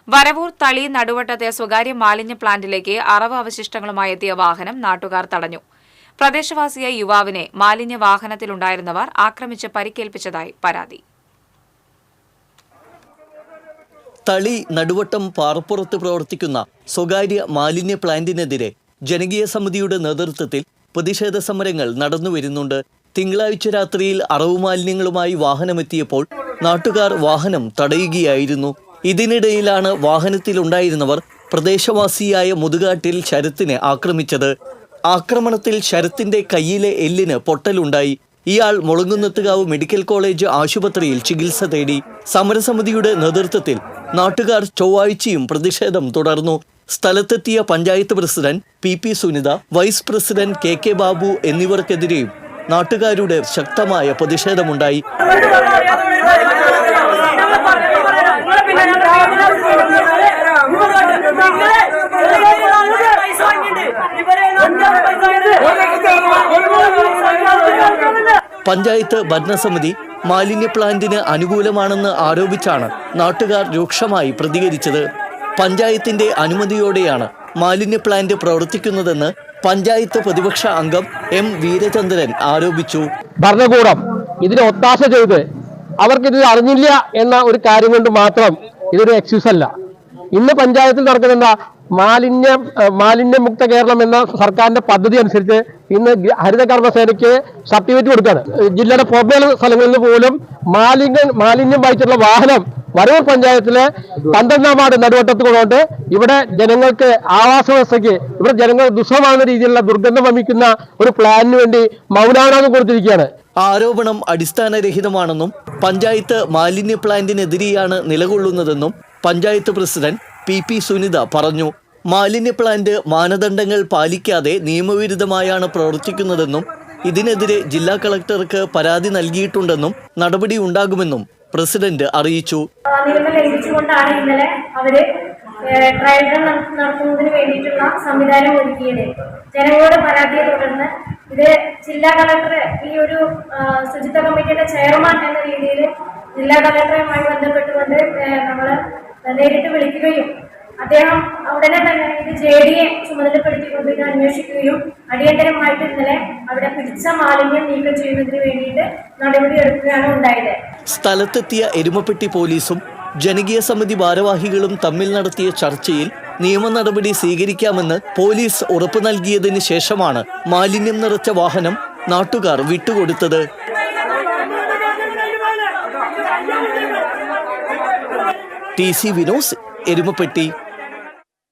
വരവൂർ തളി നടുവട്ടത്തെ സ്വകാര്യ മാലിന്യ പ്ലാന്റിലേക്ക് അറവ് അവശിഷ്ടങ്ങളുമായി എത്തിയ വാഹനം നാട്ടുകാർ തടഞ്ഞു. പ്രദേശവാസിയായ യുവാവിനെ മാലിന്യ വാഹനത്തിലുണ്ടായിരുന്നവർ ആക്രമിച്ച് പരിക്കേൽപ്പിച്ചതായി പരാതി. തളി നടുവട്ടം പാറപ്പുറത്ത് പ്രവർത്തിക്കുന്ന സ്വകാര്യ മാലിന്യ പ്ലാന്റിനെതിരെ ജനകീയ സമിതിയുടെ നേതൃത്വത്തിൽ പ്രതിഷേധ സമരങ്ങൾ നടന്നുവരുന്നുണ്ട്. തിങ്കളാഴ്ച രാത്രിയിൽ അറവ് മാലിന്യങ്ങളുമായി വാഹനമെത്തിയപ്പോൾ നാട്ടുകാർ വാഹനം തടയുകയായിരുന്നു. ഇതിനിടയിലാണ് വാഹനത്തിലുണ്ടായിരുന്നവർ പ്രദേശവാസിയായ മുതുകാട്ടിൽ ശരത്തിനെ ആക്രമിച്ചത്. ആക്രമണത്തിൽ ശരത്തിന്റെ കയ്യിലെ എല്ലിന് പൊട്ടലുണ്ടായി. ഇയാൾ മുളങ്കുന്നത്തുകാവ് മെഡിക്കൽ കോളേജ് ആശുപത്രിയിൽ ചികിത്സ തേടി. സമരസമിതിയുടെ നേതൃത്വത്തിൽ നാട്ടുകാർ ചൊവ്വാഴ്ചയും പ്രതിഷേധം തുടർന്നു. സ്ഥലത്തെത്തിയ panchayat president P Sunitha, vice president K Babu എന്നിവർക്കെതിരെയും നാട്ടുകാരുടെ ശക്തമായ പ്രതിഷേധമുണ്ടായി. പഞ്ചായത്ത് ഭരണസമിതി മാലിന്യ പ്ലാന്റിന് അനുകൂലമാണെന്ന് ആരോപിച്ചാണ് നാട്ടുകാർ രൂക്ഷമായി പ്രതികരിച്ചത്. പഞ്ചായത്തിന്റെ അനുമതിയോടെയാണ് മാലിന്യ പ്ലാന്റ് പ്രവർത്തിക്കുന്നതെന്ന് പഞ്ചായത്ത് പ്രതിപക്ഷ അംഗം എം വീരചന്ദ്രൻ ആരോപിച്ചു. ഭരണകൂടം ഇതിന് ഒത്താശ ചെയ്ത് അവർക്കിത് അറിഞ്ഞില്ല എന്ന ഒരു കാര്യം കൊണ്ട് മാത്രം ഇതൊരു എക്സ്ക്യൂസ് അല്ല. ഇന്ന് പഞ്ചായത്തിൽ നടക്കുന്ന മാലിന്യമുക്ത കേരളം എന്ന സർക്കാരിന്റെ പദ്ധതി അനുസരിച്ച് ഇന്ന് ഹരിത കർമ്മസേനയ്ക്ക് സർട്ടിഫിക്കറ്റ് കൊടുക്കുകയാണ്. ജില്ലയുടെ പുറമേയുള്ള സ്ഥലങ്ങളിൽ പോലും മാലിന്യം വഹിച്ചിട്ടുള്ള വാഹനം വരവൂർ പഞ്ചായത്തിലെ 12-ാം വാർഡ് നടുവട്ടത്ത് കൊണ്ടുകൊണ്ട് ഇവിടെ ജനങ്ങൾക്ക് ആവാസ വ്യവസ്ഥയ്ക്ക് ഇവിടെ ജനങ്ങൾ ദുസ്സഹമാകുന്ന രീതിയിലുള്ള ദുർഗന്ധം വമിക്കുന്ന ഒരു പ്ലാനിന് വേണ്ടി മൗനാനുവാദം കൊടുത്തിരിക്കുകയാണ്. ആരോപണം അടിസ്ഥാനരഹിതമാണെന്നും പഞ്ചായത്ത് മാലിന്യ പ്ലാന്റിനെതിരെയാണ് നിലകൊള്ളുന്നതെന്നും പഞ്ചായത്ത് പ്രസിഡന്റ് പി സുനിത പറഞ്ഞു. മാലിന്യ പ്ലാന്റ് മാനദണ്ഡങ്ങൾ പാലിക്കാതെ നിയമവിരുദ്ധമായാണ് പ്രവർത്തിക്കുന്നതെന്നും ഇതിനെതിരെ ജില്ലാ കളക്ടർക്ക് പരാതി നൽകിയിട്ടുണ്ടെന്നും നടപടി ഉണ്ടാകുമെന്നും പ്രസിഡന്റ് അറിയിച്ചു. ലംഘിച്ചുകൊണ്ടാണ് ഇന്നലെ അവര് ട്രയൽ റൺ നടത്തുന്നതിന് വേണ്ടിയിട്ടുള്ള സംവിധാനം ഒരുക്കിയത്. ജനങ്ങളുടെ പരാതിയെ തുടർന്ന് ഇത് ജില്ലാ കളക്ടർ ഈ ഒരു ശുചിത്വ കമ്മിറ്റിയുടെ ചെയർമാൻ എന്ന രീതിയിൽ ജില്ലാ കളക്ടറുമായി ബന്ധപ്പെട്ടുകൊണ്ട് നമ്മൾ നേരിട്ട് വിളിക്കുകയും അദ്ദേഹം ഉടനെ തന്നെ ഇത് JDയെ ചുമതലപ്പെടുത്തിക്കൊണ്ട് ഇത് അന്വേഷിക്കുകയും അടിയന്തരമായിട്ട് ഇന്നലെ അവിടെ പിടിച്ച മാലിന്യം നീക്കം ചെയ്യുന്നതിന് വേണ്ടിയിട്ട് നടപടിയെടുക്കുകയാണ് ഉണ്ടായത്. സ്ഥലത്തെത്തിയ എരുമപ്പെട്ടി പോലീസും ജനകീയ സമിതി ഭാരവാഹികളും തമ്മിൽ നടത്തിയ ചർച്ചയിൽ നിയമ നടപടി സ്വീകരിക്കാമെന്ന് പോലീസ് ഉറപ്പു നൽകിയതിന് ശേഷമാണ് മാലിന്യം നിറച്ച വാഹനം നാട്ടുകാർ വിട്ടുകൊടുത്തത്. TC വിനോസ്, എരുമപ്പെട്ടി.